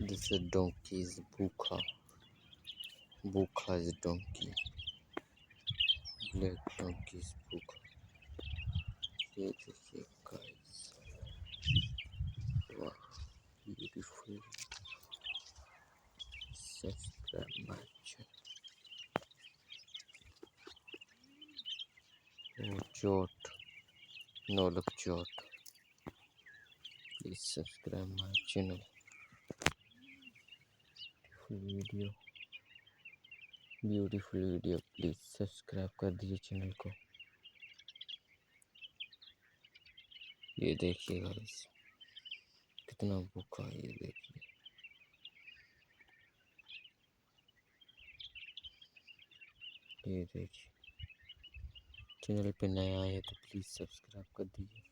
This donkey is Bukha. Bukha is donkey. Black donkey is Bukha. ये देखिए guys, wow, beautiful. Subscribe my channel. Oh, Jot, Nolak Jot. Please subscribe my channel. Beautiful video. Please subscribe कर दीजिए channel को. ये देखिए guys, कितना भूखा है. ये देखिए, ये देखिए. चैनल पे नया आए तो प्लीज़ सब्सक्राइब कर दीजिए.